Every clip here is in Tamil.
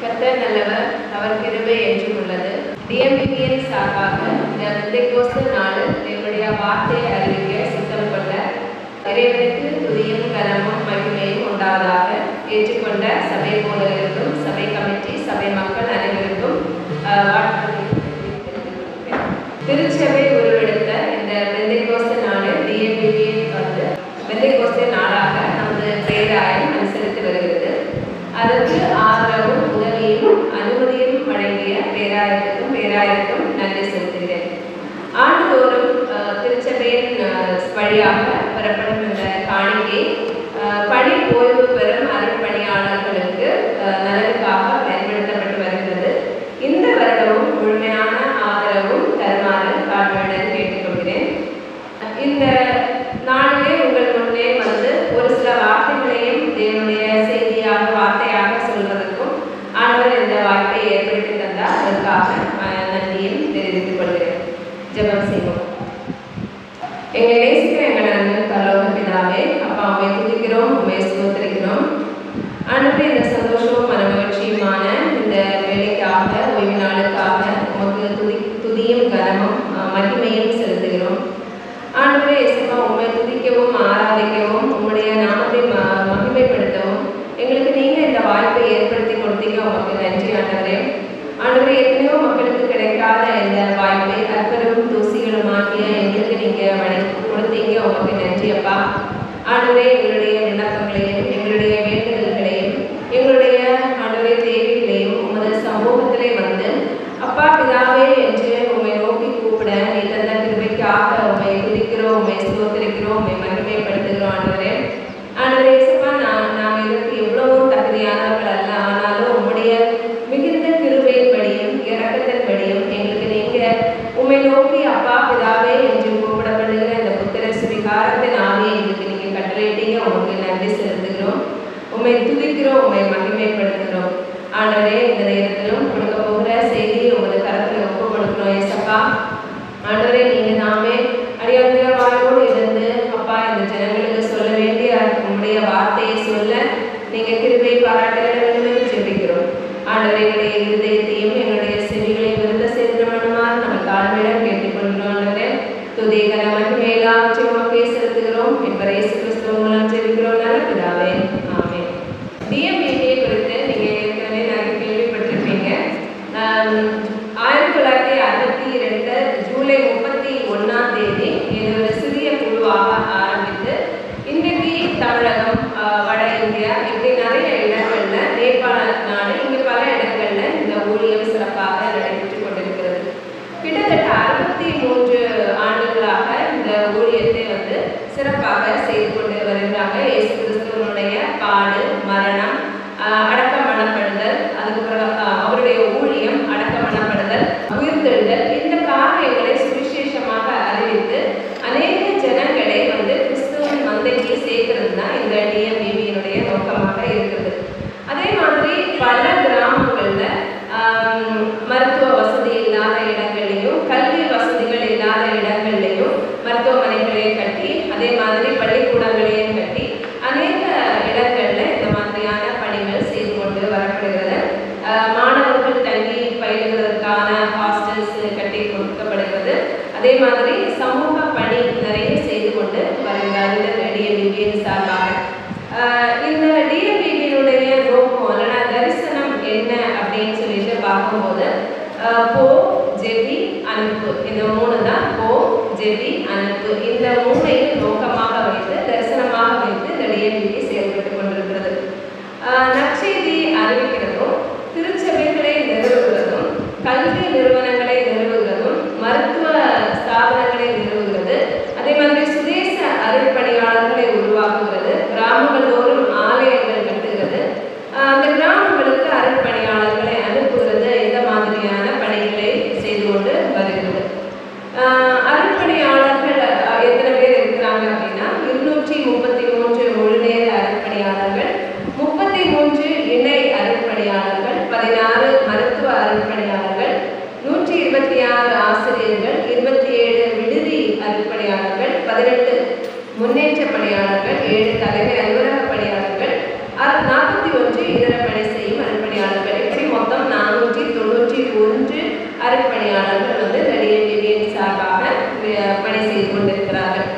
கர்த்தர் நல்லவர், அவர் கிருபை என்றும் உள்ளது. டிஎம்பிபியின் சார்பாக இந்த பெந்தெகோஸ்து நாளில் தேவனுடைய வார்த்தையை அறிவிக்க சித்தம் கொண்ட இறைவனுக்கு துதியும் கனமும் மகிமையும் உண்டாவதாக ஏற்றுக்கொண்ட சபை போதகர்களுக்கும் சபை கமிட்டி சபை மக்கள் அனைவருக்கும் வாழ்த்துக்களை திருச்சபை உருவெடுத்த இந்த பெந்தெகோஸ்து நாளில் டிஎம்பிபியின் வந்து பெந்தெகோஸ்து நாளாக நமது பேராயம் அனுசரித்து வருகிறது. அதற்கு ஆதரவும் உதவியும் அனுமதியும் வழங்கிய பேராயத்துக்கும் நன்றி செலுத்துகிறேன். ஆண்டுதோறும் திருச்சபையின் வழியாக பெறப்படும் இந்த காணிக்கை பணி ஓய்வு பெறும் அருட்பணியாளர்களுக்கு நலனுக்காக பயன்படுத்தப்பட்டு வருகிறது. இந்த வருடமும் முழுமையான ஆதரவும் தருமாறு தாழ்மையுடன் கேட்டுக்கொள்கிறேன். இந்த நாளிலே உங்கள் முன்னே வந்து ஒரு சில வார்த்தைகளையும் தேவனுடைய செய்தியாக வார்த்தையாக சொல்வதற்கும் ஆண்டவர் இந்த வாய்ப்பை ஏற்படுத்தி தந்தார். அதற்காக நன்றியும் தெரிவித்துக் கொள்கிறேன். ஜெபம் செய்வோம். எங்களை நேசிக்கிற எங்கள் அன்பு பரலோக பிதாவே, அப்பா உம்மை துதிக்கிறோம், உம்மை ஸ்தோத்திரிக்கிறோம். ஆண்டவரே, இந்த சந்தோஷமும் மனமகிழ்ச்சியுமான இந்த வேலைக்காக ஓய்வு நாளுக்காக உமக்கு துதியும் கனமும் மகிமையும் செலுத்துகிறோம். ஆண்டவரே இயேசுவா, உம்மை துதிக்கவும் ஆராதிக்கவும் உம்முடைய நாமத்தை மகிமைப்படுத்தவும் எங்களுக்கு நீங்கள் இந்த வாய்ப்பை ஏற்படுத்தி கொடுத்தீங்க. உமக்கு நன்றி ஆண்டவரே. ஆண்டவரே, எத்தனையோ மக்களுக்கு கிடைக்காத இந்த வாய்ப்பை அற்பரும் தூசிகளும் ஆகிய எங்களுக்கு நீங்கள் கொடுத்தீங்க. உமக்கு நன்றி அப்பா. ஆண்டவரே, எங்களுடைய விண்ணப்பங்களையும் எங்களுடைய வேண்டுதல்களையும் எங்களுடைய ஆண்டவரே தேவைகளையும் உமது சமூகத்திலே வந்து அப்பா பிதாவே என்று உம்மை நோக்கி கூப்பிட நீ தந்த கிருபைக்காக உம்மை துதிக்கிறோம், உம்மை ஸ்தோத்திரிக்கிறோம், உம்மை மகிமைப்படுத்துகிறோம். ஆண்டவரே ஆண்டவரே இயேசுவா, நாங்கள் இதற்கு எவ்வளவோ தகுதியானவர்கள் அல்ல. ஆனாலும் உம்முடைய மிகுந்த கிருபையின்படியும் இரக்கத்தின்படியும் எங்களுக்கு நீங்கள் உம்மை நோக்கி அப்பா பிதாவே என்று கூப்பிடப்படுகிற இந்த புத்திர சுவிகாரத்தின் ஆவியை எங்களுக்கு நீங்கள் கட்டளையிட்டீங்க. உமக்கு நன்றி செலுத்துகிறோம், உம்மை துதிக்கிறோம், உம்மை மகிமைப்படுத்துகிறோம். ஆண்டவரே, இந்த நேரத்திலும் கொடுக்க போகிற செய்தியை உமது கரத்தில் ஒப்பு கொடுக்கிறோம். ஏசப்பா ஆண்டவரே, நீங்கள் நாமே அடியாந்திர வாயோடு இருந்து அப்பா இந்த ஜனங்களுக்கு சொல்ல வேண்டிய உங்களுடைய வார்த்தையை சொல்ல நீங்கள் கிருபை பாராட்ட வேண்டும் என்று ஜெபிக்கிறோம். ஆண்டவரே, எங்களுடைய இருதயத்தையும் எங்களுடைய செவிகளையும் விருந்த சேதனமானுமாறு நம்ம தாழ்மையிடம் கேட்டுக்கொள்கிறோம். ஆண்டவரே, துதி கன மகிமை எல்லாவற்றையும் உமக்கே செலுத்துகிறோம். இப்ப இயேசு கிறிஸ்துவ மூலம் ஜெபிக்கிறோம் நல்ல பிதாவே, ஆமென். டிஎம்பிபியை குறித்து நீங்கள் ஏற்கனவே நிறைய கேள்விப்பட்டிருப்பீங்க. 1962 ஜூலை 31ஆம் தேதி இது ஒரு சிறிய குழுவாக ஆரம்பித்து இன்றைக்கு தமிழகம், வட இந்தியா, இப்படி நிறைய இடங்களில், நேபாள நாடு, இங்கே பல இடங்களில் இந்த ஊழியம் சிறப்பாக நடைபெற்று கொண்டிருக்கிறது. கிட்டத்தட்ட 63 ஆண்டுகளாக இந்த ஊழியத்தை வந்து சிறப்பாக செய்து கொண்டு வருகிறாங்க. இயேசு கிறிஸ்துவனுடைய பாடு, மரணம், அடக்கமணப்படுதல், அதுக்கப்புறம் அவருடைய ஊழியம், அடக்கமணப்படுதல், உயிர்த்தெழுதல், இந்த காரியங்களை சுவிசேஷமாக அறிவித்து அநேக ஜனங்களை வந்து கிறிஸ்துவின் மந்தைக்கு சேர்க்கிறது தான் இந்த டிஎம்பிபியினுடைய நோக்கமாக இருக்கிறது. அதே மாதிரி பல கிராமங்களில் மருத்துவ வசதி இல்லாத இடங்கள்லையும் கல்வி வசதிகள் இல்லாத இடங்கள்லையும் மருத்துவமனைகளையும் கட்டி, அதே மாதிரி பள்ளிக்கூடங்களையும் கட்டி அநேக இடங்களில் இந்த மாதிரியான பணிகள் செய்து கொண்டு வரப்படுகிறது. மாணவர்கள் தங்கி பயிலுவதற்கான ஹாஸ்டல்ஸ் கட்டி கொடுக்கப்படுகிறது. அதே மாதிரி சமூக பணி நிறைய செய்து கொண்டு வருகிறார்கள் டிஎம்பிபியின் சார்பாக. இந்த டிஎம்பிபியினுடைய நோக்கம் இல்லைனா தரிசனம் என்ன அப்படின்னு சொல்லிட்டு பார்க்கும்போது போ, ஜெபி, அனுப்பு, இந்த 3 தான். போ, ஜெபி, அனுப்பு, இந்த 3ஐயும் நோக்கமாக வைத்து தரிசனமாக வைத்து இந்த டிஎம்பிபி செயல்பட்டு கொண்டிருக்கிறது. நற்செய்தி அறிவிக்கிறதும், திருச்சபைகளை நிறுவுகிறதும், கல்வி நிறுவனங்களை நிறுவுகிறதும், மருத்துவ ஸ்தாபனங்களை நிறுவுகிறது, அதே மாதிரி சுதேச அருட்பணியாளர்களை உருவாக்குகிறது, கிராமங்கள் தோறும் ஆலயங்கள் கட்டுகிறது, அந்த கிராமங்களுக்கு அருட்பணியாளர்களை அனுப்புகிறது. இந்த மாதிரியான பணிகளை செய்து கொண்டு வருகிறது. அருட்பணியாளர்கள் எத்தனை பேர் இருக்கிறாங்க அப்படின்னா 233 முழுநேர அருட்பணியாளர்கள், 33 இணை அருட்பணியாளர்கள், 16 மருத்துவ அருட்பணியாளர்கள், 126 ஆசிரியர்கள், 27 விடுதி அருட்பணியாளர்கள், 18 முன்னேற்ற பணியாளர்கள், 7 தலைமை அலுவலக பணியாளர்கள், 41 இதர பணி செய்யும் அருட்பணியாளர்கள், இப்படி அருட்பணியாளர்கள் வந்து டிஎம்பிபியின் சார்பாக பணி செய்து கொண்டிருக்கிறார்கள்.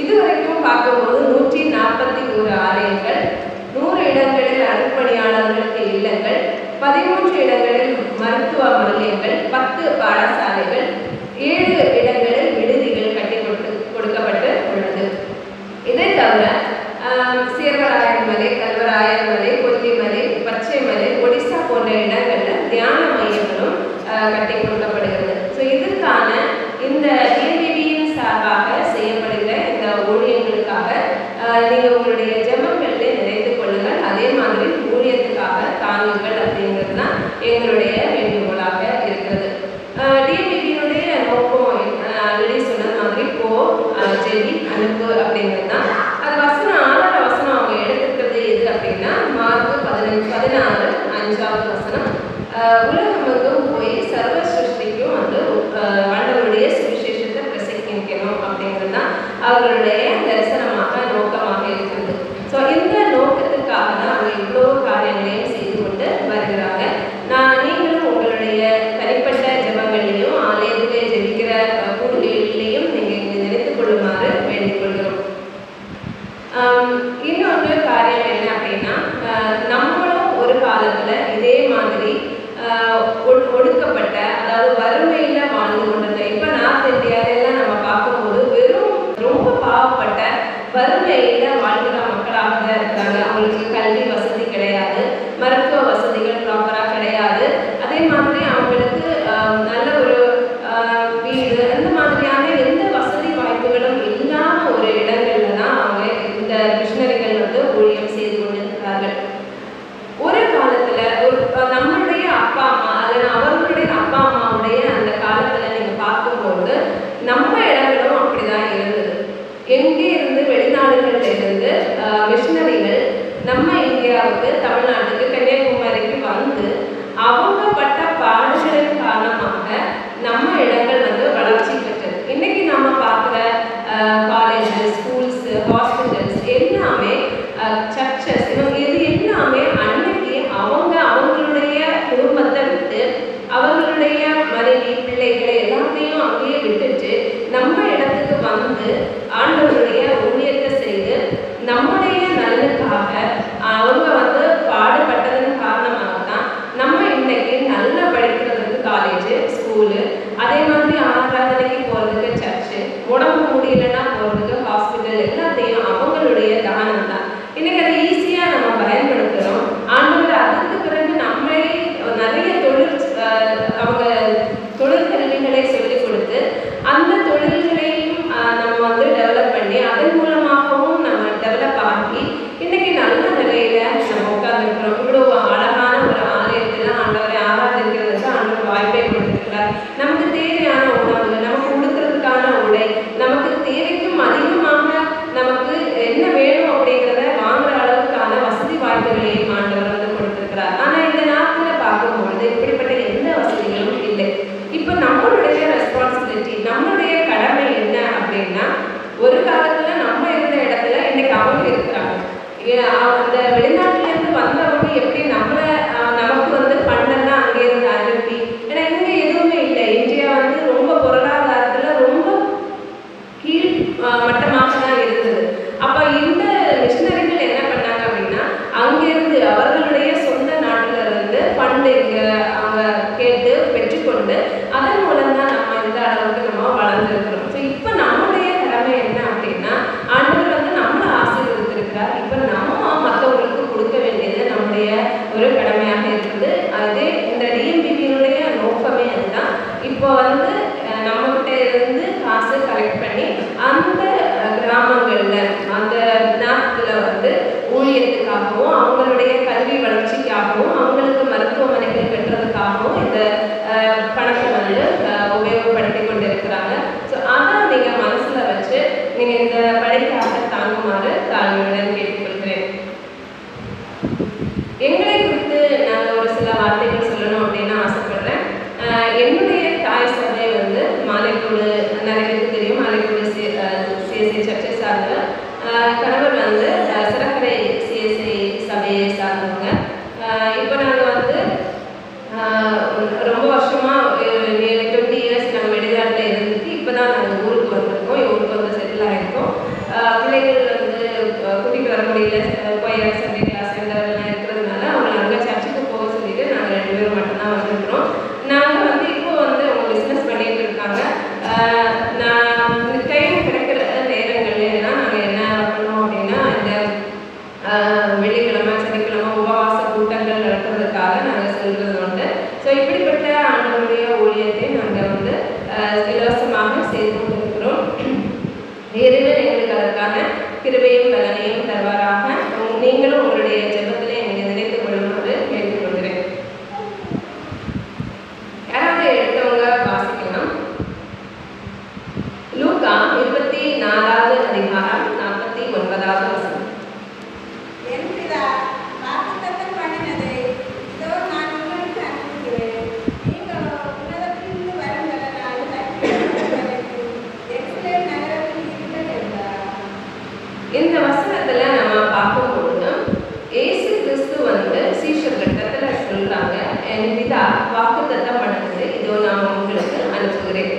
இதுவரைக்கும் பார்க்கும்போது 141 ஆலயங்கள், 100 இடங்களில் அருட்பணியாளர்களுக்கு இல்லங்கள், 13 இடங்களில் மருத்துவ மையங்கள், 10 பாடசாலைகள், 7 இடங்களில் விடுதிகள் கட்டி கொடுக்கப்பட்டு உள்ளது. இதை தவிர சீர்வராயன் மலை, கல்வராயன் மலை, கொல்லிமலை, பச்சைமலை, ஒடிசா போன்ற இடங்களில் தியான மையங்களும் கட்டி கொடுக்கப்படுகிறது. ஸோ இதுக்கான இந்த டிஎம்பிபியின் சார்பாக செய்யப்படுகிற இந்த ஊழியங்களுக்காக நீங்கள் உங்களுடைய ஜெபங்களிலே நிறைந்து கொள்ளுங்கள். அதே மாதிரி ஊழியத்துக்காக தாங்குங்கள் அப்படிங்கிறது தான் எங்களுடைய வேண்டுகோளாக இருக்கிறது. டிஎம்பிபியினுடைய நோக்கம் ஆல்ரெடி சொன்ன மாதிரி ஜெபி அனுப்பு அப்படிங்கிறது தான். அது வசனம் 6வது வசனம் அவங்க எடுத்துக்கிறது எது அப்படின்னா மார்க் 16 5வது வசனம், உலகமெங்கும் போய் சர்வ சிருஷ்டிக்கும் வந்து ஆண்டவருடைய சுவிசேஷத்தை பிரசங்கிக்கணும் அப்படிங்கிறது தான் அவர்களுடைய தரிசனமாக நோக்கமாக இருக்கிறது. ஸோ இந்த நோக்கத்துக்காக தான் அவங்க இவ்வளோ காரியங்களையும் செய்து கொண்டு வருகிறாங்க. நீங்களும் உங்களுடைய தனிப்பட்ட ஜெபங்களிலையும் ஆலயத்திலே ஜெபிக்கிற கூடுகைகளிலையும் நீங்கள் இங்கே நினைத்துக் கொள்ளுமாறு வேண்டிக் கொள்கிறோம். இன்னொரு காரியம் என்ன அப்படின்னா, நம்மளும் ஒரு காலத்தில் இதே மாதிரி ஒடுக்கப்பட்ட, அதாவது வறுமையில் வாழ்ந்து கொண்டிருந்தோம். இப்போ நார்த் இந்தியாவிலாம் நம்ம பார்க்கும்போது வெறும் ரொம்ப பாவப்பட்ட வறுமையில் வாழ்கிற மக்களாக தான் இருக்கிறாங்க. அவங்களுக்கு கல்வி வசதி கிடையாது, மருத்துவ வசதிகள் ப்ராப்பராக கிடையாது. அதே மாதிரி அவங்களுக்கு நல்ல ஒரு வீடு, அந்த மாதிரியான எந்த வசதி வாய்ப்புகளும் இல்லாத ஒரு இடங்கள்ல தான் அவங்க இந்த மிஷனரிகள் வந்து ஊழியம் செய்து கொண்டிருக்கிறார்கள். ஒரு காலத்துல நம்மளுடைய அப்பா அம்மா, அல்லது அவர்களுடைய அப்பா அம்மாவுடைய அந்த காலத்துல நீங்க பார்க்கும்போது நம்ம இடங்களும் அப்படிதான் இருந்தது. எங்கே இருந்து வெளிநாடுகள்ல இருந்து மிஷனரிகள் நம்ம இந்தியாவுக்கு, தமிழ்நாட்டுக்கு, கன்னியாகுமரிக்கு வந்து அவங்க பட்ட பாடுகளின் காரணமாக நம்ம இடங்கள் வந்து வளர்ச்சி பெற்றது. இன்னைக்கு நம்ம பார்க்குற காலேஜஸ், ஸ்கூல்ஸ், ஹாஸ்பிட்டல்ஸ் எல்லாமே, சர்ச்சஸ், இது எல்லாமே அன்னைக்கு அவங்களுடைய குடும்பத்தை விட்டு, அவங்களுடைய மனைவி பிள்ளைகளை எல்லாத்தையும் அங்கேயே விட்டுட்டு நம்ம இடத்துக்கு வந்து ஆண்டவருடைய ஊழியத்தை செய்து நம்முடைய நலனுக்காக அவங்க வந்து பாடுபட்டதன் காரணமாக தான் நம்ம இன்னைக்கு நல்லா படிக்கிறதுக்கு காலேஜ், ஸ்கூலு, அதே மாதிரி ஆராதனைக்கு போகிறதுக்கு சர்ச்சு, உடம்பு முடியலன்னா போகிறதுக்கு ஹாஸ்பிட்டல், எல்லாத்தையும் அவங்களுடைய தானம் தான். இன்னைக்கு அதை ஈஸியாக நம்ம பயன்படுத்துகிறோம். ஆண்டவர் அதுக்கு பிறகு நம்மளே நிறைய அவங்க தொழிற்கல்விகளை சொல்லிக் கொடுத்து அந்த தொழில்களையும் நம்ம வந்து டெவலப் பண்ணி அதன் மூலமாகவும் நம்ம டெவலப் ஆகி இன்னைக்கு நல்ல நிலையில நம்ம உட்கார்ந்துருக்கிறோம். இவ்வளோ அழகான ஒரு ஆலயத்தில் ஆண்டவரை ஆராதிக்கிறதுக்கு ஆண்டவர் வாய்ப்பை கொடுத்துருக்கிறார். நமக்கு தேவையான உணவு, நமக்கு உடுக்கிறதுக்கான உடை, நமக்கு தேவைக்கும் அதிகமாக நமக்கு என்ன வேணும் அப்படிங்கிறத வாங்குற அளவுக்கான வசதி வாய்ப்புகளையும் ஆண்டவர் வந்து கொடுத்துருக்கிறார். ஆனால் இந்த நாட்டில் பார்க்கும்பொழுது இப்படிப்பட்ட எந்த வசதிகளும் இல்லை. இப்போ நம்மளுடைய ரெஸ்பான்சிபிலிட்டி, நம்மளுடைய கடமை என்ன அப்படின்னா, ஒரு காலத்தில் நம்ம இருந்த இடத்துல இன்னைக்கு அவங்க இருக்கிறாங்க. அந்த வெளிநாட்டிலேருந்து வந்தவங்க எப்படி நமக்கு வந்து பண்டெல்லாம் அங்கேருந்து அனுப்பி, ஏன்னா இங்கே எதுவுமே இல்லை. இந்தியா வந்து ரொம்ப பொருளாதாரத்தில் ரொம்ப கீழ் மட்டமாக தான் இருந்தது. அப்போ இந்த மிஷனரிகள் என்ன பண்ணாங்க அப்படின்னா, அங்கேருந்து அவர்களுடைய சொந்த நாட்டில் இருந்து ஃபண்டு இங்கே அவங்க கேட்டு பெற்றுக்கொண்டு அதன் மூலம் தான் நம்ம இந்த அளவுக்கு நம்ம வளர்ந்துருக்கிறோம். ஸோ இப்போ நம்மளுடைய கடமை என்ன அப்படின்னா, ஆண்டவர் வந்து நம்மளை ஆசீர்வதித்திருக்கிறார். இப்போ நம்ம மற்றவங்களுக்கு கொடுக்க வேண்டியது நம்முடைய ஒரு கடமையாக இருக்குது. அதே இந்த டிஎம்பிபியினுடைய நோக்கமே அதுதான். இப்போ வந்து நம்மகிட்ட இருந்து காசு கலெக்ட் பண்ணி அந்த கிராமங்களில், அந்த நாட்டில் வந்து ஊழியத்துக்காகவும், அவங்களுடைய கல்வி வளர்ச்சிக்காகவும், அவங்களுக்கு மருத்துவமனைகள் கட்டுறதுக்காகவும் இந்த பணத்தை வந்து உபயோகப்படுத்தி கொண்டு இருக்கிறாங்க. ஸோ அதை நீங்கள் மனசில் வச்சு நீங்கள் இந்த படைக்காக தாங்குமாறு தாழ்மையுடன் கேட்டுக்கொள்கிறேன். எங்களை குறித்து நாங்கள் ஒரு சில வார்த்தைகள் சொல்லணும் அப்படின்னு ஆசைப்படுறேன். என்னுடைய தாய் சபை வந்து மாலைக்கூடு, நிறைய பேருக்கு தெரியும், மாலைக்கூடு சிஎஸ்ஐ சர்ச்சை சார்ந்த, கணவர் வந்து சிறக்கரை சிஎஸ்ஐ சபையை சார்ந்தவங்க. இப்போ நாங்கள் வந்து ரொம்ப வருஷமாக சொல்றாங்க, என் பிதா வாக்குத்தத்தம் பண்ணது இதோ நான் உங்களுக்கு அனுப்புகிறேன்.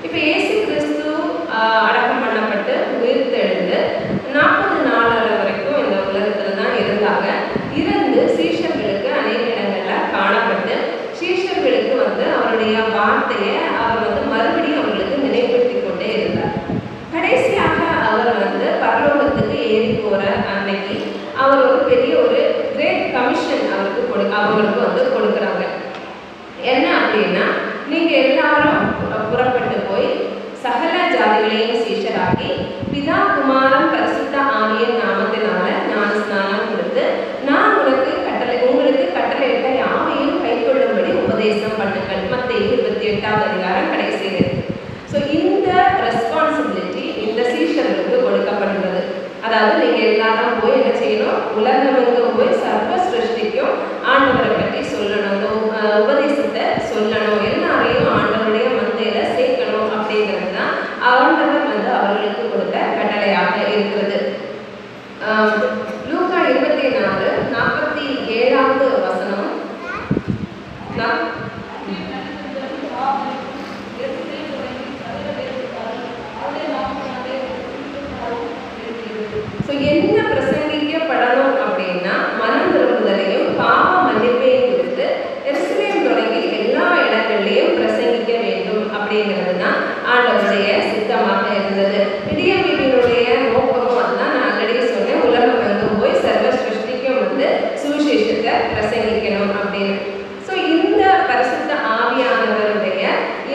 இப்போ இயேசு கிறிஸ்து அடக்கம் பண்ணப்பட்டு உயிர்த்தெழுந்து 40 நாள் வரைக்கும் இந்த உலகத்துல தான் இருந்தாங்க. இருந்து சீஷர்களுக்கு அநேக இடங்கள்ல காணப்பட்டு சீஷர்களுக்கு அவருடைய வார்த்தையை அவர் மறுபடியும் அவர்களுக்கு நினைவுபடுத்தி கொண்டே இருந்தார். கடைசியாக அவர் பரலோகத்துக்கு ஏறி போற அன்னைக்கு அவர் ஒரு பெரிய ஒரு கிரேட் கமிஷன் அவங்களுக்கு கொடுக்குறாங்க. என்ன அப்படின்னா, நீங்க எல்லாரும் புறப்பட்டு போய் சகல ஜாதிகளையும் சீஷராக்கி பிதா குமாரன் பரிசுத்த ஆவியின் நாமத்தினால ஞான ஸ்நானம் கொடுத்து நான் உங்களுக்கு கட்டளையிட்ட யாவையும் கைக்கொள்ளும்படி உபதேசம் பண்ணுங்கள். மத்தேயு 28ஆம் அதிகாரம் கடைசியில் இருக்கு. ஸோ இந்த ரெஸ்பான்சிபிலிட்டி இந்த சீஷர்களுக்கு கொடுக்கப்படுகிறது. அதாவது நீங்க எல்லாரும் போய் என்ன செய்யணும், உலகமெங்கும் போய் சர்வ சிருஷ்டிக்கும் ஆண்டவரை பற்றி சொல்லணும், உபதேசத்தை சொல்லணும், எல்லாரையும் ஆண்டவருடைய மந்தையில சேர்க்கணும் அப்படிங்கிறது தான் ஆண்டவர் அவர்களுக்கு கொடுத்த கட்டளையாக இருக்கிறது. லூக்கா 24:47 வசனம். என்ன பிரசங்கிக்கப்படணும் அப்படின்னா, மனம் திரும்புதலையும் பாவ மன்னிப்பையும் குறித்து எருசலேம் தொடங்கி எல்லா இடங்கள்லையும் பிரசங்கிக்க வேண்டும் அப்படிங்கிறது தான் ஆண்டவருடைய சித்தமாக இருந்தது. டிஎம்பியினுடைய நோக்கமும் அதுதான். நான் ஆல்ரெடி சொன்னேன், உலகம் எங்கும் போய் சர்வ சிருஷ்டிக்கும் சுவிசேஷத்தை பிரசங்கிக்கணும் அப்படின்னு. ஸோ இந்த பரிசுத்த ஆவியானவருடைய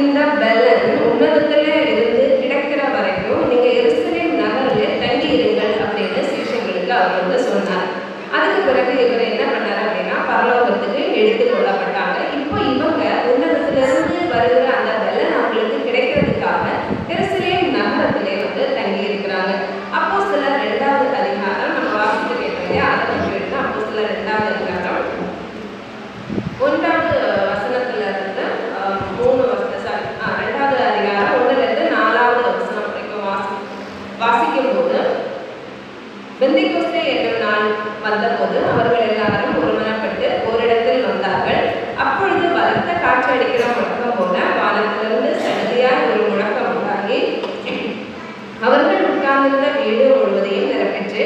இந்த பலன் உன்னதத்துல இருந்து கிடைக்கிற வரைக்கும் நீங்க எருசலேம் நகரில் தங்கி இருங்கள் அப்படின்னு சீஷர்களுக்கு அவர் சொன்னார். அதுக்கு பிறகு இவர் என்ன பண்ணார் அப்படின்னா, பரலோகத்துக்கு எடுத்துக் கொள்ளப்பட்டாங்க. இப்போ இவங்க உன்னதத்திலிருந்து வருகிற அந்த பலன் அவங்களுக்கு கிடைக்கிறதுக்காக எருசலேம் நகரத்திலே தங்கி இருக்கிறாங்க. அப்போஸ்தலர் 2ஆவது அதிகாரம் நம்ம வாசித்து கேட்டோம், அதை பற்றி எடுத்து அப்போஸ்தலர் 2ஆவது அதிகாரம் 1வது வசனத்துல இருந்து 2வது அதிகாரம் 1ல இருந்து 4வது வசனம் வரைக்கும் வாசிக்கும் போது, பெந்தெகோஸ்தே என்னும் நாள் வந்தபோது அவர்கள் எல்லாரும் ஒருமனப்பட்டு ஓரிடத்தில் வந்தார்கள். அப்பொழுது பலத்த காற்று அடிக்கிற முழக்கம் போல வானத்திலிருந்து சடுதியாய் ஒரு முழக்கம் உண்டாகி அவர்கள் உட்கார்ந்திருந்த வீடு முழுவதையும் நிரப்பிற்று.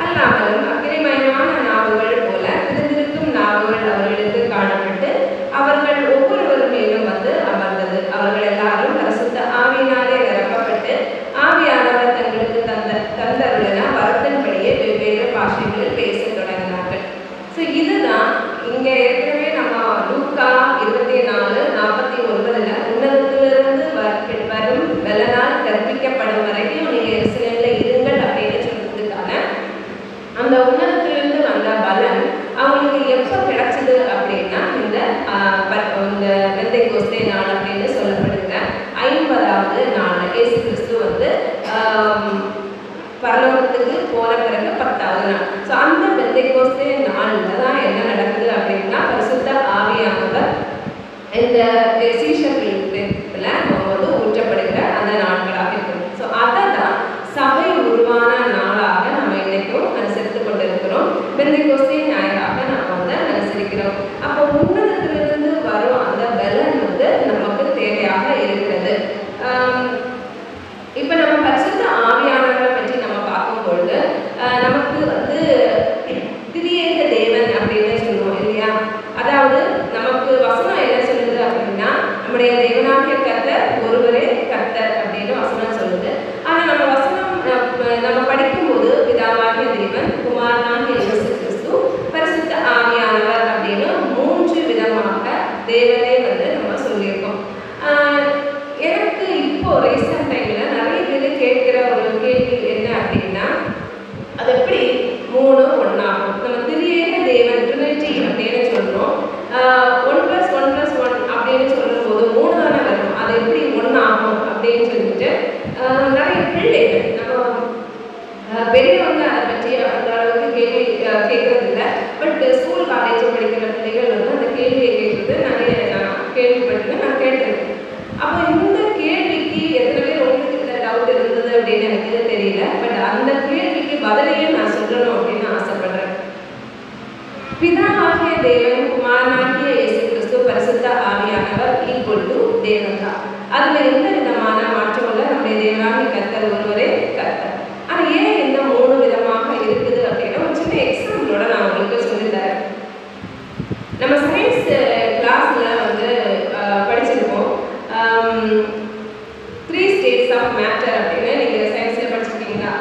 அல்லாமலும் அக்கினிமயமான நாவுகள் போல திறந்திருக்கும் நாவுகள் அவர்களுக்கு காணப்பட்டு அவர்கள் ஒவ்வொருவர் மேலும் அமர்ந்தது. அவர்கள் எல்லாரும் பரிசுத்த ஆவியினாலே நிரப்பப்பட்டு ஆவியானவர் தங்களுக்கு தந்தருளன வரத்தின்படியே வெவ்வேறு பாஷைகளில் பேச தொடங்கினார்கள். ஸோ இதுதான் இங்க ஏற்கனவே நம்ம லூக்கா 24:49 உன்னதத்திலிருந்து வரும் பலனால் கற்பிக்கப்படும் வரைக்கும் நீங்க எருசலேம்ல இருங்கள் அப்படின்னு சொல்றதுக்கான அந்த உன்னதத்திலிருந்து வந்த பலன் அவங்களுக்கு எப்போ கிடைச்சது அப்படின்னா, இந்த பெந்தெகோஸ்தே நாள் அப்படின்னு சொல்லப்படுகிற 50வது நாள் இயேசு கிறிஸ்து பரலோகத்துக்கு போன பிறகு 10வது நாள். ஸோ அந்த பெந்தெகோஸ்தே நாளில் தான் என்ன நடக்குது அப்படின்னா, பரிசுத்த ஆவியானவர் இந்த சீஷர்களுக்கு ஊற்றப்படுகிற அந்த நாட்களாக இருக்குது. ஸோ அதை தான் சபை உருவான நாளாக நம்ம இன்னைக்கும் அனுசரித்து கொண்டிருக்கிறோம். பெந்தெகோஸ்தே ஞாயிறாக நாம் அனுசரிக்கிறோம். அப்போ உன்னதத்திலிருந்து வரும் அந்த பலன் நமக்கு தேவையாக இருக்கிறது. இப்போ நம்ம பரிசுத்த ஆவியானவரை பற்றி நம்ம பார்க்கும்பொழுது நமக்கு திரியேக தேவன் அப்படின்னு சொல்லுவோம் இல்லையா? அதாவது நமக்கு வசனம் என்ன சொல்லுது அப்படின்னா, நம்முடைய தேவனாகிய கர்த்தர் ஒருவரே கர்த்தர் அப்படின்னு வசனம் சொல்லுது. ஆனால் நம்ம வசனம் நம்ம படிக்கும்போது பிதாவாகிய தேவன், குமாரனாகிய இயேசு கிறிஸ்து, பரிசுத்த ஆவியானவர் அப்படின்னு 3 விதமாக தேவனே நம்ம சொல்லியிருக்கோம். எனக்கு இப்போ ரீசெண்ட் டைம்ல நிறைய பேர் கேட்கிற ஒரு கேள்வி என்ன அப்படின்னா, அது எப்படி 3 ஒன்றாகும்? நம்ம திரியேக தேவன் ட்ரினிட்டி அப்படின்னு சொல்றோம். 1+1+1 அப்படின்னு சொல்லும்போது 3 தானே வரும், அது எப்படி 1 ஆகும் அப்படின்னு சொல்லிட்டு நிறைய பிள்ளைகள் நம்ம பெரியவங்க அதை பற்றி அந்த அளவுக்கு கேள்வி கேட்கறது இல்லை. பட் ஸ்கூல் காலேஜ் படிக்கிற பிள்ளைகள் அந்த கேள்வியை கேட்கறது நிறைய நான் தேவன் தான். அதுல எந்த விதமான மாற்றம் இல்லை. நம்முடைய தேவனாகிய கர்த்தர் ஒருவரே கர்த்தர். ஆனா ஏன் இந்த 3 விதமாக இருக்குது அப்படின்னா ஒரு சின்ன எக்ஸாம்பிளோட நான் உங்களுக்கு சொல்லித்தரேன். நம்ம சயின்ஸ் கிளாஸ்ல வந்து படிச்சிருக்கோம் 3 states of matter அப்படின்னு. நீங்க சயின்ஸ்ல படிச்சிருக்கீங்களா?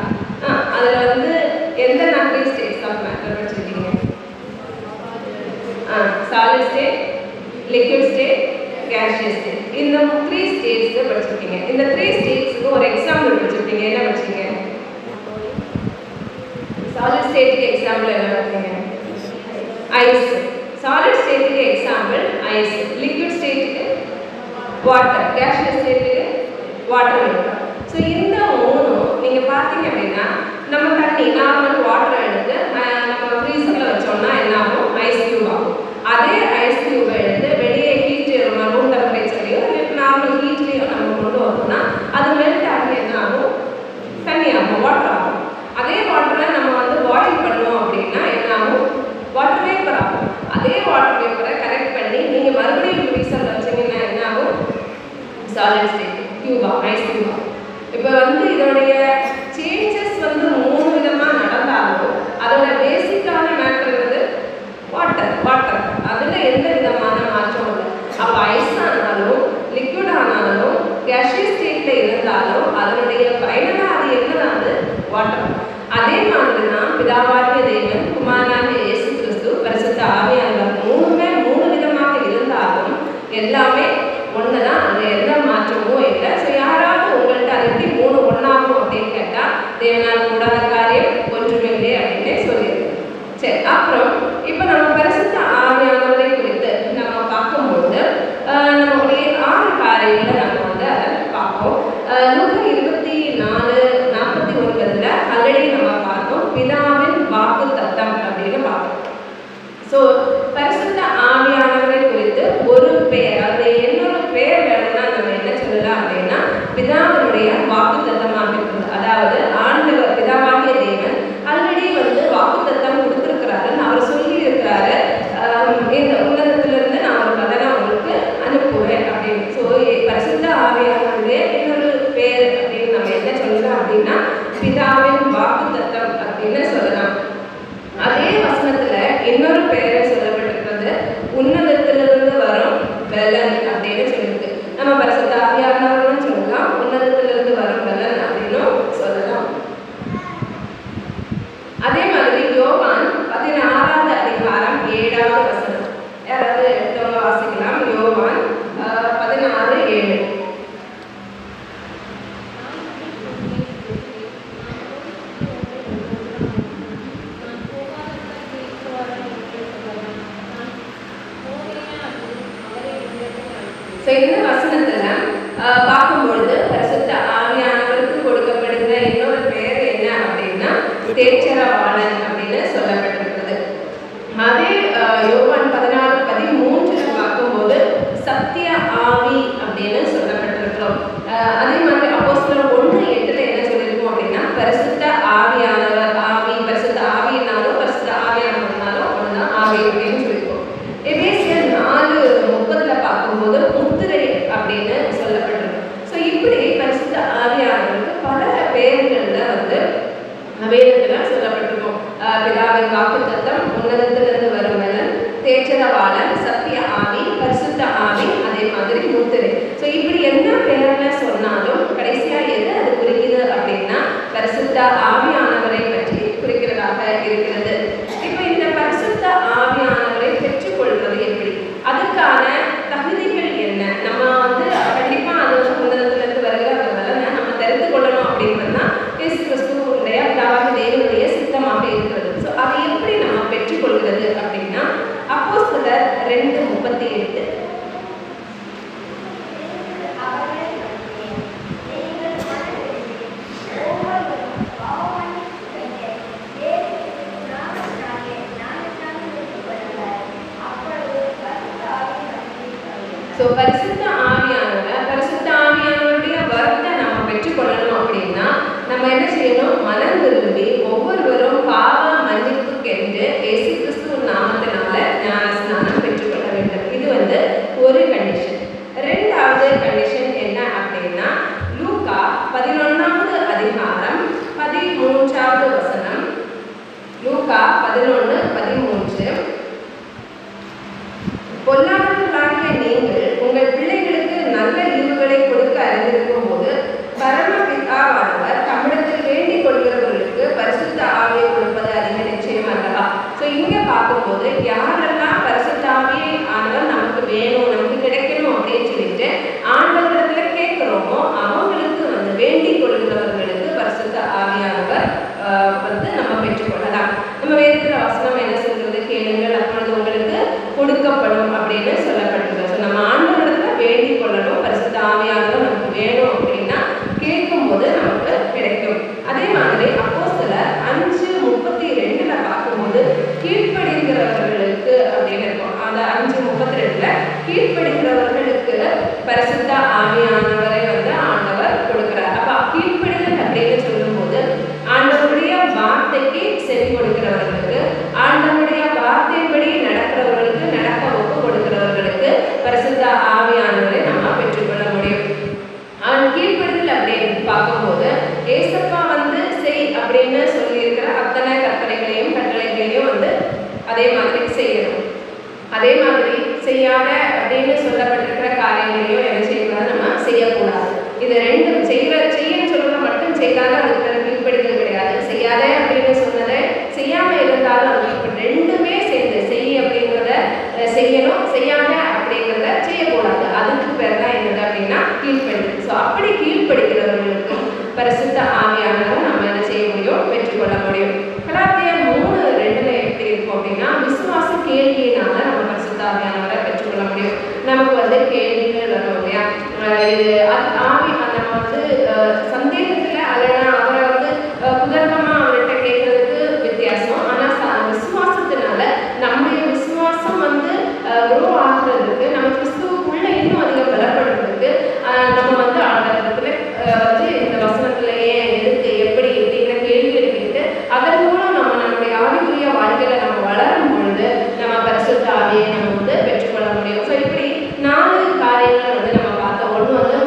அதுல வந்து எந்த 3 states of matter படிச்சிருக்கீங்க? solid state, liquid state, gaseous state. இந்த 3 states படிச்சிருக்கீங்க. இந்த 3 statesக்கு ஒரு எக்ஸாம்பிள் படிச்சிருக்கீங்க. என்ன படிச்சீங்க? solid state எக்ஸாம்பிள் என்ன படிச்சீங்க? Ice. solid state example ice. liquid state water, gaseous state water. So இந்த 3 நீங்க பார்த்தீங்க அப்படின்னா நம்ம தண்ணி நார்மல் வாட்டர் எடுத்து நம்ம ஃப்ரீசர்ல வச்சோம்னா என்ன ஆகும்? ஐஸ் கியூப் ஆகும். அதே ஐஸ் கியூபை எடுத்து வெளியே ஹீட் ரூம் டெம்பரேச்சர்லையோ நார்மல் ஹீட்லேயோ நம்ம கொண்டு வரோம்னா அது மெல்ட் ஆகி என்ன ஆகும்? தண்ணி ஆகும், வாட்டர் ஆகும். அதே வாட்டரை நம்ம வந்து பாயில் பண்ணோம் அப்படின்னா என்ன ஆகும்? வாட்டர் வேப்பர் ஆகும். அதே வாட்டர் வேப்பரை கரெக்ட் பண்ணி நீங்கள் மறுபடியும் ஃப்ரீசரில் வச்சிங்கன்னா என்ன ஆகும்? சாலிட் ஸ்டேட் கியூபா, ஐஸ் கியூபா. இப்போ வந்து இதோடைய சேஞ்சஸ் வந்து 3 விதமாக நடந்தாலும் அதோட பேசிக்கான மேட்டர் வந்து வாட்டர். அதில் எந்த விதமான மாற்றம் இல்லை. அப்போ ஐஸ் ஆனாலும் லிக்விட் ஆனாலும் கேஷியஸ் ஸ்டேட்டில் இருந்தாலும் அதனுடைய ஃபைனலாக அது என்னது? வாட்டர். அதே மாதிரி தான் பிதாவாகிய தேவன், குமாரனாகிய இயேசு கிறிஸ்து, பரிசுத்த ஆவியானவர் 3 விதமாக இருந்தாலும் எல்லாமே ஒன்று தான். அது எந்த மாற்றமும் இல்லை. ஸோ யாராவது உங்கள்கிட்ட அது எப்படி 3 ஒன்றாகும் அப்படின்னு கேட்டால் தேவனால் கூடாத காரியம் ஒன்றுமே இல்லை அப்படின்னே சொல்லியிருக்கு. சரி, அப்புறம் இப்போ நம்ம பரிசுத்த ஆவியானவரை குறித்து நம்ம பார்க்கும்போது நம்மளுடைய 6 காரியங்களை நம்ம வந்து அதை பார்ப்போம். லூக்கா 24:49 ஆல்ரெடி நம்ம பார்த்தோம். பிதாவின் வாக்கு தத்தம் அப்படின்னு பார்த்தோம். ஸோ பரிசுத்த ஆவியானவரை குறித்து ஒரு பெயர், அது இன்னொரு பெயர் வேணும்னா நம்ம என்ன சொல்லலாம் அப்படின்னா பிதாவினுடைய வாக்கு தத்தமாக இருக்குது. அதாவது ஆண்டவர் பிதாவாகிய தேவன் ஆல்ரெடி வந்து வாக்கு தத்தம் கொடுத்துருக்கிறாரு. அவர் சொல்லி இருக்கிறாரு, இந்த உலகத்திலிருந்து நான் ஒரு பலனை உங்களுக்கு அனுப்புவேன் அப்படின்னு. ஸோ பரிசுத்த ஆவியானவருடைய இன்னொரு பெயர் அப்படின்னு நம்ம என்ன சொல்லலாம் அப்படின்னா பிதாவின் வாக்கு தத்தம் அப்படின்னு சொல்லலாம். அதே வசனத்துல இன்னொரு பெயரை சொல்லப்பட்டிருக்கிறது உன்னதத்திலிருந்து வரும் பலன் அப்படின்னு சொல்லியிருக்கு. நம்ம பரிசுத்த ஆவியானவர்னு சொல்லலாம், உன்னதத்திலிருந்து வரும் பலன் அப்படின்னும் சொல்லலாம். அதே மாதிரி யோவான் 16வது அதிகாரம் 7வது வசனம் யாராவது எடுத்தவங்க வாசிக்கலாம். யோவான் 16:7. இந்த வசனத்துல பார்க்கும்பொழுது பரிசுத்த ஆவியானவருக்கு கொடுக்கப்படுகிற இன்னொரு பெயர் என்ன அப்படின்னா தேற்றரவாளன் அப்படின்னு சொல்லப்பட்டிருக்கிறது. அதே யோவான் 16:13 பார்க்கும்போது சத்திய ஆவி அப்படின்னு சொல்லப்பட்டிருக்கிறோம். அதே மாதிரி அப்போஸ்தலர் 1:8 என்ன சொல்லியிருக்கோம் அப்படின்னா பரிசுத்த ஆவியானவர், ஆவி பரிசுத்த ஆவியினாலும் பரிசுத்த ஆவியானவர்னாலும் ஒன்றுதான் ஆவி அப்படின்னு சொல்லியிருக்கோம். எபேசியர் 4:30 பார்க்கும்போது முத்திரை அப்படின்னு சொல்லப்பட்டிருக்கு. ஸோ இப்படி பரிசுத்த ஆவியானவருக்கு பல பெயர்கள்ல வந்து வேதத்தில் சொல்லப்பட்டிருக்கும். பிதாவின் வாக்கு தத்தம், உன்னதத்திலிருந்து வரும் பலன், தேற்றரவாளன், சத்திய ஆவி, பரிசுத்த ஆவி, அதே மாதிரி முத்திரை. ஸோ இப்படி என்ன பெயர்ல சொன்னாலும் கடைசியா எது அது குறிக்குது அப்படின்னா பரிசுத்த ஆவியானவரை பற்றி குறிக்கிறதாக இருக்கிறது. இப்போ இந்த பரிசுத்த ஆவியானவரை பெற்றுக்கொள்வது எப்படி, அதுக்கான தகுதிகள் என்ன, நம்ம வந்து கண்டிப்பா அது உன்னதத்திலிருந்து வருகிற அந்த பலனை நம்ம தெரிந்து கொள்ளணும் அப்படின்றதுனா இயேசு கிறிஸ்துவுடைய பிதாவாகிய தேவனுடைய சித்தமாக இருக்கிறது. ஸோ அதை எப்படி நம்ம பெற்றுக்கொள்கிறது அப்படின்னா அப்போஸ்தலர் 2:38 ஸோ பரிசுத்த ஆவியானவருடைய வரத்தை நம்ம பெற்றுக்கொள்ளணும் அப்படின்னா நம்ம என்ன செய்யணும்? மனம் திரும்பி ஒவ்வொருவரும் பாவ மன்னிப்புக்கென்று இயேசு கிறிஸ்துவின் நாமத்தினால ஞானஸ்நானம் பெற்றுக்கொள்ள வேண்டும். இது வந்து ஒரு கண்டிஷன். 2வது அறிந்திருக்கும் போது பரமபிதாவானவர் தம்மிடத்தில் வேண்டிக் கொள்கிறவர்களுக்கு பரிசுத்த ஆவியை கொடுப்பது அதிக நிச்சயம் அல்லவா. ஸோ இங்கே பார்க்கும்போது யாரெல்லாம் பரிசுத்த ஆவியை ஆனவர் நமக்கு வேணும், நமக்கு கிடைக்கணும் அப்படின்னு சொல்லிட்டு ஆண்டவரிடத்துல கேட்கிறோமோ அவங்களுக்கு வந்து வேண்டிக் கொள்கிறவர்களுக்கு பரிசுத்த ஆவியானவர் நம்ம பெற்றுக்கொள்ளலாம். நம்ம வேதத்துல வசனம் என்ன சொல்றது, கேளுங்கள் அப்பொழுது உங்களுக்கு கொடுக்கப்படும் அப்படின்னு சொல்லப்பட்டிருக்கு. ஸோ நம்ம ஆண்டவரிடத்துல வேண்டிக் கொள்ளணும், பரிசுத்த ஆவியானவர் நமக்கு வேணும் அப்படின்னா கேட்கும்போது நமக்கு கிடைக்கும். அதே மாதிரி அப்போஸ்தலர் 5:32 பார்க்கும்போது கீழ்ப்படிக்கிறவர்களுக்கு அப்படின்னு இருக்கும். அந்த 5:32 கீழ்ப்படிக்கிறவர்களுக்கு பரிசுத்த ஆவியானவரை வந்து ஆண்டவர் கொடுக்கிறார். அப்ப கீழ்ப்படிதல் அப்படின்னு சொல்லும்போது ஆண்டவருடைய வார்த்தைக்கு செவி கொடுக்கிறவர்களுக்கு, ஆண்டவருடைய வார்த்தைப்படி நடக்கிறவர்களுக்கு, நடக்க ஒப்பு கொடுக்கிறவர்களுக்கு பரிசுத்த ஆவியானவரை நம்ம பெற்றுக்கொள்ள முடியும். கீழ்ப்படிதல் அப்படின்னு பார்க்கும்போது ஏசப்பா வந்து செய் அப்படின்னு சொல்லியிருக்கிற அத்தனை கற்பனைகளையும் கட்டளைகளையும் வந்து அதே மாதிரி செய்யணும். அதே மாதிரி செய்யாத அப்படின்னு சொல்லப்பட்டிருக்கிற காரியங்களையும் என்ன செய்யக்கூடாது, நம்ம செய்யக்கூடாது. இது ரெண்டும் செய்யன்னு சொல்றத மட்டும் செய்தாலும் அதுக்கு கீழ்ப்படிதல் கிடையாது. செய்யாத அப்படின்னு சொன்னதை செய்யாம இருந்தாலும் அது ரெண்டுமே சேர்ந்து செய் அப்படிங்கிறத செய்யணும், செய்யாம அப்படிங்கிறத செய்யக்கூடாது. அதுக்கு பேர் தான் என்னது அப்படின்னா கீழ்ப்படிதல். ஸோ அப்படி கீழ்ப்படிக்கிறவர்களுக்கும் பரிசுத்த ஆவியானவர் நம்ம என்ன செய்ய முடியும், பெற்றுக்கொள்ள முடியும். கலாத்தியர் 3:2 எப்படி இருக்கும் அப்படின்னா விசுவாச கேள்வியினால நம்ம பரிசுத்த ஆவியானவரை பெற்றுக்கொள்ள முடியும். நமக்கு வந்து கேள்விகள் வரும் இல்லையா, இது ஆவி நம்ம வந்து சந்தேகத்துல அல்லனா அவரை வந்து புதர்க்கமா அவர்கிட்ட கேட்கறதுக்கு வித்தியாசம். ஆனா விசுவாசத்தினால நம்முடைய விசுவாசம் வந்து குரோ ஆகுறதுக்கு, நம்ம கிறிஸ்துவுக்குள்ள இன்னும் அதிகம் பலப்படுறதுக்கு நம்ம வந்து ஆண்டவரத்துல வந்து இந்த வசனத்திலேயே எதுக்கு எப்படி அப்படிங்கிற கேள்வி கேட்டு அதன் மூலம் நம்மளுடைய ஆவிக்குரிய வாழ்க்கையில நம்ம வளரும் பொழுது நம்ம பரிசுத்த ஆவியை நம்ம வந்து பெற்றுக்கொள்ள முடியும். ஸோ இப்படி 4 காரியங்களை வந்து நம்ம பார்த்தோம். ஒன்று வந்து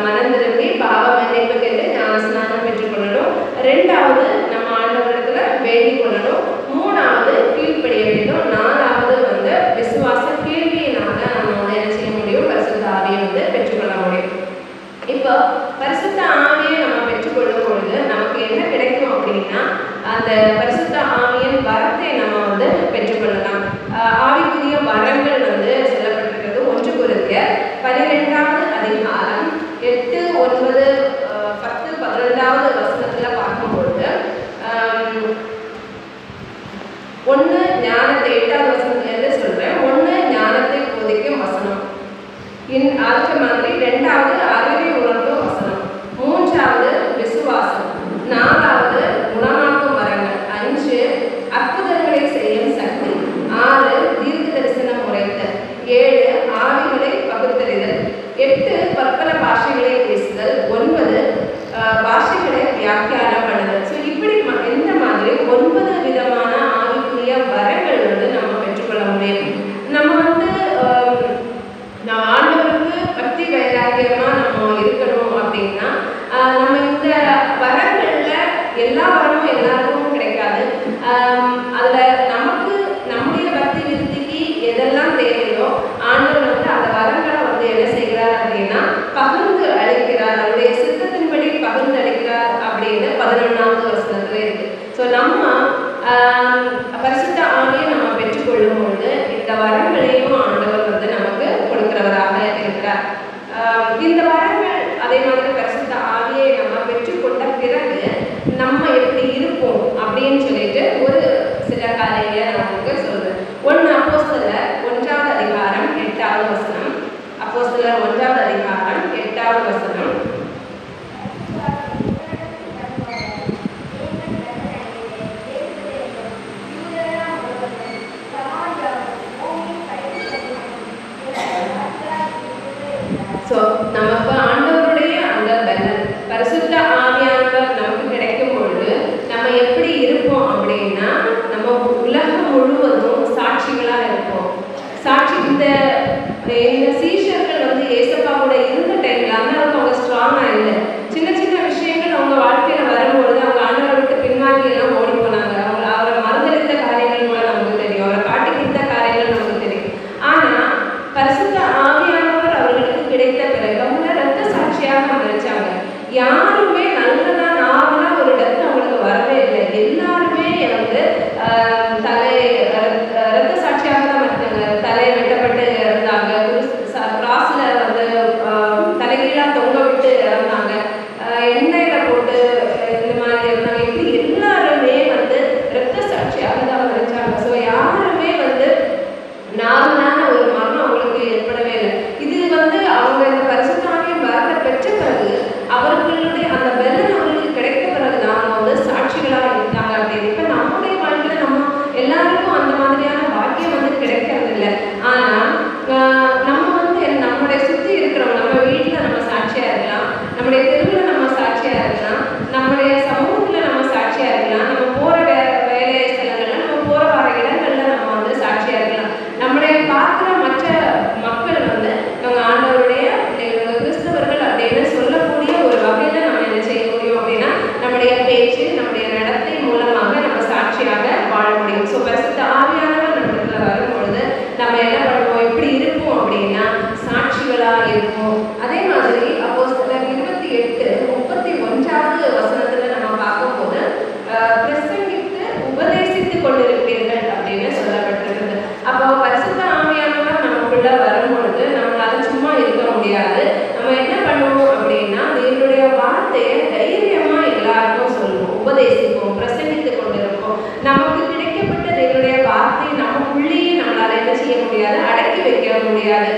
மனம் திரும்பி பாவ மன்னிப்புக்கு ஞானஸ்நானம் பெற்றுக்கொள்ளணும். 2வது நம்ம ஆண்டவரிடத்துல வேண்டிக் கொள்ளணும். 3வது கீழ்ப்படிய வேண்டும். 4வது வந்து விசுவாச கேள்வியினால நம்ம வந்து என்ன செய்ய முடியும், பரிசுத்த ஆவியை வந்து பெற்றுக்கொள்ள முடியும். இப்போ பரிசுத்த ஆவியை நம்ம பெற்றுக்கொள்ளும் பொழுது நமக்கு என்ன கிடைக்கும் அப்படின்னா அந்த பரிசுத்த ஆவியின் வரத்தை நம்ம வந்து பெற்றுக்கொள்ளலாம். ஆவிக்குரிய வரங்கள் வந்து சொல்லப்பட்டிருக்கிறது 1 கொரிந்தியர் 12வது அதிகாரம் 8, 9, 10, 11வது வசனத்துல பார்க்கும்பொழுது 1 ஞானத்தை 8வது வசனத்துல இருந்து சொல்றேன். 1 ஞானத்தை போதிக்கும் வசனம், அதுக்கு மாதிரி 2வது அறிவை உணர்த்தும் வசனம், 3வது விசுவாசம், 4வது குணமாக்கும் வரங்கள், 5 அற்புதங்களை செய்யும் சக்தி, 6 தீர்க்க தரிசனம் உரைத்தல், 7 ஆவிகளை பகுத்தறிதல், 8 பற்பல பாஷைகளை பேசுதல், 9 பாஷைகளை வியாக்கியானம் பண்ணுதல். ஸோ இப்படி இந்த மாதிரி 9 விதமான ஆவிக்குரிய வரங்கள் வந்து நம்ம பெற்றுக்கொள்ள முடியும். நம்ம வந்து நான் ஆண்டவருக்கு பக்தி வைராக்கியமா நம்ம இருக்கணும் அப்படின்னா நம்ம இந்த வரங்கள்ல எல்லா வரமும் எல்லாருக்கும் கிடைக்காது. அதுல நமக்கு நம்முடைய பக்தி விருத்திக்கு எதெல்லாம் தேவையோ ஆண்டவர் வந்து அந்த வரங்களை வந்து என்ன செய்கிறார் அப்படின்னா பகிர்ந்து அளிக்கிறார், அவருடைய சித்தத்தின்படி பகிர்ந்து அளிக்கிறார் அப்படின்னு 11வது வசனத்துல இருக்கு. ஸோ நம்ம பரிசுத்த ஆவியை நம்ம பெற்றுக்கொள்ளும் பொழுது இந்த வரங்களையும் ஆண்டவர் வந்து நமக்கு கொடுக்கிறவராக இருக்கிறார். இந்த வரங்கள் அதே மாதிரி பரிசுத்த ஆவியை நம்ம பெற்றுக்கொண்ட பிறகு நம்ம எப்படி இருப்போம் அப்படின்னு சொல்லிட்டு ஒரு சில காரியங்களை நான் உங்களுக்கு சொல்றேன். 1 அப்போஸ்தலர் 1வது அதிகாரம் 8வது வசனம். அப்போஸ்தலர் 1வது அதிகாரம் 8வது வசனம். ஸோ நமக்கு ஆண்டவருடைய அந்த பலன் பரிசுத்த ஆவியானவர் நமக்கு கிடைக்கும் பொழுது நம்ம எப்படி இருப்போம் அப்படின்னா நம்ம உலகம் முழுவதும் சாட்சிகளாக இருப்போம். சாட்சி இந்த சீஷர்கள் வந்து ஏசப்பா கூட இருந்த டைம்ல அந்த அளவுக்கு அவங்க ஸ்ட்ராங்காக இல்லை. சின்ன சின்ன விஷயங்கள் அவங்க வாழ்க்கையில வரும்பொழுது அவங்க ஆண்டவரை விட்டு பின்வாங்கி எல்லாம் ஓடி போனாங்க. அவரை மறுதளித்த காரியங்கள் கூட நமக்கு தெரியும், அவரை காட்டி கொடுத்த காரியங்கள் நமக்கு தெரியும். ஆனா பரிசுத்த ஆவியானவர் அவர்களுக்கு கிடைத்த பிறகு அவங்க இரத்த சாட்சியாக அந்த யாருமே நல்லதா நார்மலா ஒரு டெத் அவங்களுக்கு வரவே இல்லை. எல்லாருமே வந்து ரத்த சாட்சியாக தான் இருந்தாங்க. தலை வெட்டப்பட்டு இறந்தாங்க, கிராஸ்ல வந்து தலைகீழா தொங்க விட்டு இறந்தாங்க, எண்ணெயில போட்டு இந்த மாதிரி இருந்தாங்க. இப்படி எல்லாருமே வந்து ரத்த சாட்சியாக தான் மறைச்சாங்க. ஸோ யாருமே வந்து நார்மலான ஒரு மரணம் அவங்களுக்கு ஏற்படவே இல்லை. இது வந்து அவங்க இந்த பரிசுத்தாவியின் வரத்தை பெற்ற பிறகு அவர்களுடைய அந்த பலன் அவங்களுக்கு கிடைத்த பிறகுதான் அவங்க வந்து சாட்சிகளாக இருந்தாங்க அப்படின்னு. இப்போ நம்முடைய வாழ்க்கையில நம்ம எல்லாருக்கும் அந்த மாதிரியான பாக்கியம் வந்து கிடைக்கிறது இல்லை. ஆனால் நம்ம வந்து நம்மளுடைய சுற்றி இருக்கிறவங்க, நம்ம வீட்டில் நம்ம சாட்சியாக இருக்கலாம், நம்முடைய தெருவில் நம்ம சாட்சியாக இருக்கலாம், நம்முடைய சமூகத்தில் நம்ம சாட்சியாக இருக்கலாம், நம்ம போகிற வேலை ஸ்தலங்கள்ல நம்ம போகிற வர இடங்கள்ல நம்ம வந்து சாட்சியாக இருக்கலாம். நம்முடைய பார்க்குற மற்ற மக்கள் வந்து நம்ம ஆண்டவருடைய கிறிஸ்தவர்கள் அப்படின்னு சொல்லக்கூடிய ஒரு வகையில் நம்ம என்ன செய்ய முடியும் அப்படின்னா நம்முடைய பேச்சு, நம்முடைய நடத்தை மூலமாக நம்ம சாட்சியாக வாழ முடியும். ஸோ பரிசுத்த ஆவியானவர் நம்ம இடத்துல வரும்பொழுது நம்ம என்ன பண்ணுவோம், எப்படி இருப்போம் அப்படின்னா சாட்சிகளாக இருப்போம். அதே மாதிரி அப்போஸ்தலர் 28:31 வசனத்தில் நம்ம பார்க்கும்போது பிரசங்கித்து உபதேசித்து கொண்டிருப்பீர்கள் அப்படின்னு சொல்லப்பட்டிருக்குது. அப்போ பரிசுத்த ஆவியானவர் நமக்குள்ள வரும்பொழுது நம்மளால சும்மா இருக்க முடியாது. நம்ம என்ன பண்ணுவோம் அப்படின்னா தேவனுடைய வார்த்தையை தைரியமா எல்லாருக்கும் சொல்லுவோம், உபதேசிப்போம், பிரசங்கித்து கொண்டிருப்போம். நமக்கு கிடைக்கப்பட்ட தேவனுடைய வார்த்தை நமக்குள்ளேயே நம்மளால என்ன செய்ய முடியாது, அடக்கி வைக்க முடியாது.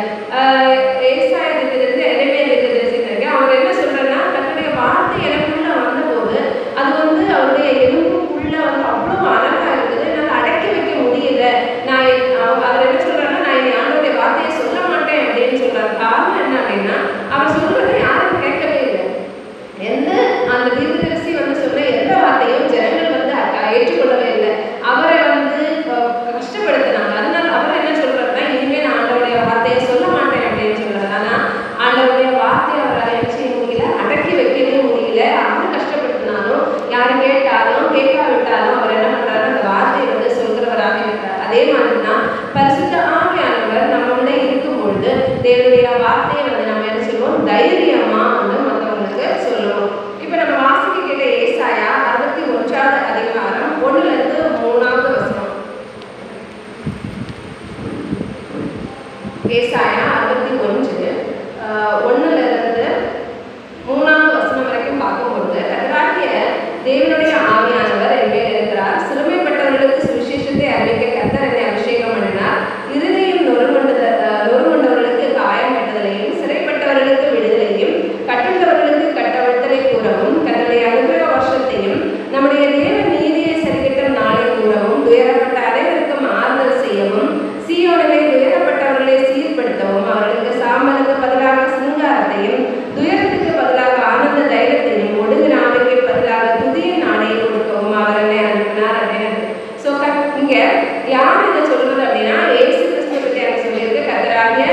ஏசாயத்திலிருந்து அவர் என்ன சொல்றாருன்னா, தன்னுடைய வார்த்தை எனக்குள்ள வந்தபோது அது வந்து அவருடைய எலும்புக்குள்ள வந்து அவ்வளவு அழகா இருக்குது, என்னால் அடக்கி வைக்க முடியல. அவர் என்ன சொல்றாருன்னா, நான் என் ஆண்டவருடைய வார்த்தையை சொல்ல மாட்டேன் அப்படின்னு சொல்றாரு. காரணம் என்ன அப்படின்னா அவர் சொல்றதை யாரும் கேட்கவே இல்லை. எந்த அந்த தீர்க்கதரிசி வந்து சொல்ற எந்த வார்த்தையும் ஜனங்கள் வந்து ஏற்றுக்கொள்ளவே இல்லை. அவரை வந்து கஷ்டப்படுத்தினாங்க. அதனால அவர் என்ன சொல்றாருன்னா, இனிமேல் நான் ஆண்டவருடைய வார்த்தையை சொல்ல மாட்டேன் அப்படின்னு சொல்றாரு. ஆனா ஆண்டவருடைய வார்த்தையை அவரால் என்ன செய்ய முடியல, அடக்கி வைக்கவே முடியல. அவர் கஷ்டப்படுத்தினாலும், யாரு கேட்டாலும் கேட்காவிட்டாலும் அவர் என்ன பண்றாரு, அந்த வார்த்தையை வந்து சொல்கிறவராக இருக்கிறார். அதே மாதிரி தான் பரிசுத்த ஆவியானவர் நம்மளே இருக்கும் பொழுது தேவனுடைய வார்த்தையை வந்து நம்ம என்ன சொல்லுவோம், தைரியமா வந்து மற்றவங்களுக்கு சொல்லுவோம். இப்ப நம்ம வாசிக்க கேட்ட ஏசாயா 61 அதிகாரம் 1-3 வசனம். ஏசாயா 61:1-3 வசனம் வரைக்கும் பார்க்கும்போது, கர்த்தராகிய தேவனுடைய ஆவியானவர் என்மேல் இருக்கிறார். சிறுமைப்பட்டவர்களுக்கு சுவிசேஷத்தை அறிவிக்க கர்த்தர் என்னை அபிஷேகம் பண்ணினார். இருதயம் நொறுங்குண்டவர்களுக்கு காயம் கட்டுதலையும், சிறைப்பட்டவர்களுக்கு விடுதலையும், கட்டுண்டவர்களுக்கு கட்டவிழ்த்தலை கூறவும், தன்னுடைய அனுகிரக வருஷத்தையும் நம்முடைய தேவ நீதியை சரிக்கட்டும் நாளை கூறவும், துயரப்பட்ட அனைவருக்கும் ஆறுதல் செய்யவும், சீயோனிலே துயரப்பட்டவர்களை சீர்படுத்தவும், அவர்களுக்கு சாம்பலுக்கு பதிலாக சிங்காரத்தையும், துயரத்துக்கு பதிலாக ஆனந்த தைரியத்தையும், ஒடுங்கு நாளைக்கு பதிலாக புதிய நாளை கொடுக்கவும் அவர் என்னை அனுப்பினார் அப்படின்னு. ஸோ இங்க யார் இதை சொல்றது அப்படின்னா, ஏசு கிறிஸ்துவ பற்றி அங்கே சொல்லியிருக்கு. கர்த்தராகிய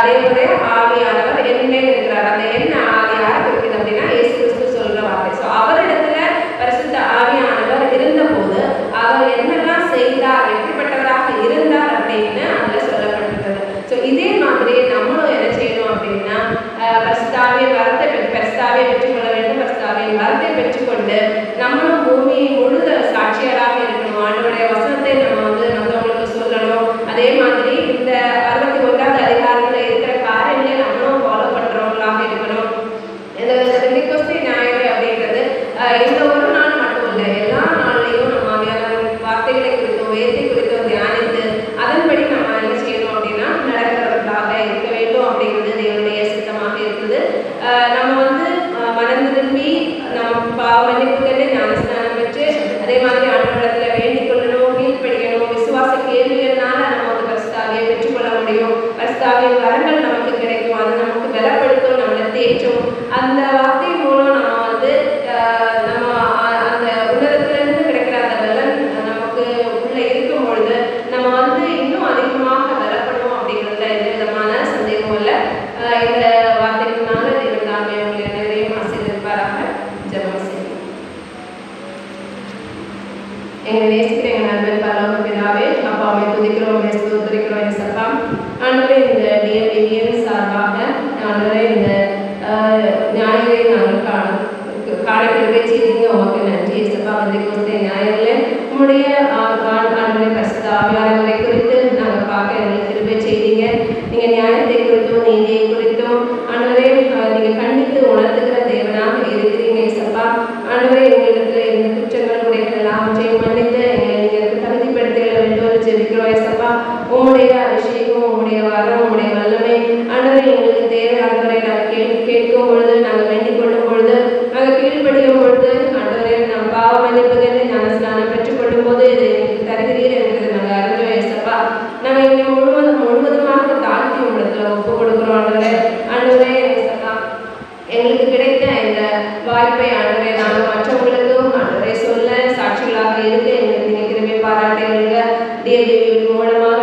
தேவனுடைய ஆவியானவர் என்மேல் இருக்கிறார். அந்த என்ன ஆவி யாரை குறிக்குது அப்படின்னா ஏசு கிறிஸ்து சொல்ற வார்த்தை. ஸோ அவரிடத்துல பரிசுத்த ஆவியானவர் இருந்தபோது அவர் என்னெல்லாம் செய்தார், எப்படிப்பட்டவராக இருந்தார் அப்படின்னு அதில் சொல்லப்பட்டிருக்கிறது. ஸோ இதே மாதிரி நம்மளும் என்ன செய்யணும் அப்படின்னா பரிசுத்தாவியின் வரத்தை பரிசுத்தாவியை பெற்றுக்கொள்ள வேண்டும். பரிசுத்தாவியின் வரத்தை பெற்றுக்கொண்டு நம்மளும் பூமியை முழுத சாட்சியராக இருக்கணும். ஆண்டவருடைய வசனத்தை நம்ம வந்து மற்றவங்களுக்கு சொல்லணும். அதே மாதிரி இந்த 61 அதிகாரத்தில் இருக்கிற காரியங்களை நம்மளும் ஃபாலோ பண்றவங்களாக இருக்கணும். இந்த பெந்தெகோஸ்தே ஞாயிறு அப்படின்றது இந்த ஒரு நாள் மட்டும் இல்லை, எல்லா நாள்லையும் நம்ம வார்த்தைகளை குறித்தோ வேதத்தை குறித்தோ தியானித்து அதன்படி நம்ம என்ன செய்யணும் அப்படின்னா நடக்கிறவர்களாக இருக்க வேண்டும் அப்படிங்கிறது தேவனுடைய சித்தமாக இருக்குது. நம்ம வந்து மனம் திரும்பி நம்ம பாவ மன்னிப்பு கண்டு ஞானஸ்நானம் பெற்று அதே மாதிரி ஆண்டவரிடத்துல வேண்டிக் கொள்ளணும், கீழ்ப்படியணும். விசுவாச கேள்விகள்னால நம்ம வந்து பரிசுத்தாவியை பெற்றுக்கொள்ள முடியும். பரிசுத்தாவியின் வரங்கள் நமக்கு கிடைக்கும். அது நமக்கு பலப்படுத்தும், நம்மளை தேற்றும். அந்த வார்த்தை மூலம் நம்ம வந்து நம்ம அந்த உன்னதத்திலிருந்து கிடைக்கிற அந்த பலன் நமக்கு உள்ள இருக்கும் பொழுது நம்ம வந்து இன்னும் அதிகமாக பலப்படுவோம் அப்படிங்கிறதுல எந்த விதமான சந்தேகமும் இல்லை. இந்த வார்த்தைகள்னால தேவன் தாமே உங்களை அனைவரையும் ஆசீர்வதிப்பாராக. ஜெபம் செய்வோம். எங்களை நேசிக்கிற எங்கள் நண்பன் பரலோக பிதாவே, அப்பாவை துதிக்கிறோம், ஸ்தோத்திரிக்கிறோம். இயேசப்பா, ஆண்டவரே இந்த டிஎம்பிவியின் சார்பாக ஆண்டவரே இந்த ஞாயிறை நாங்கள் குறித்தும் நீதியை குறித்தும் ஆண்டவரே நீங்கள் கண்டித்து உணர்த்துகிற தேவனாக இருக்கிறீங்க ஏசப்பா. ஆண்டவரே எங்களிடத்தில் இருந்த குற்றங்கள் குறைகள் எல்லாவற்றையும் மன்னித்து எங்களை நீங்கள் தகுதிப்படுத்திட வேண்டும் என்று ஜெபிக்கிறோம் ஏசப்பா. உம்முடைய அபிஷேகம், உம்முடைய வரம், உம்முடைய வல்லமை ஆண்டவரே எங்களுக்கு தேவையானவரை நாங்கள் கேட்கும் பொழுது, நாங்கள் வேண்டிக் கொள்ளும் பொழுது, நாங்கள் கீழ்ப்படியும் பொழுது ஆண்டவரே நாம் பாவ மன்னிப்புகளை நாங்கள் ஸ்நானம் பெற்றுக்கொள்ளும் போது இதை எங்களுக்கு தருகிறீர் என்கிறது நாங்கள் அறிஞ்சோம் ஏசப்பா. நாங்கள் எங்களை முழுவதுமாக தாழ்த்தி உங்களுக்கு ஒப்பு கொடுக்குறோம் ஆண்டவரே. ஆண்டவரே ஏசப்பா, எங்களுக்கு கிடைத்த இந்த வாய்ப்பை ஆண்டவரே நாங்கள் மற்றவங்களுக்கும் ஆண்டவரே சொல்ல சாட்சிகளாக இருக்க எங்களுக்கு கிருபை பாராட்டுகிறீங்க. டிஎபிவி மூலமாக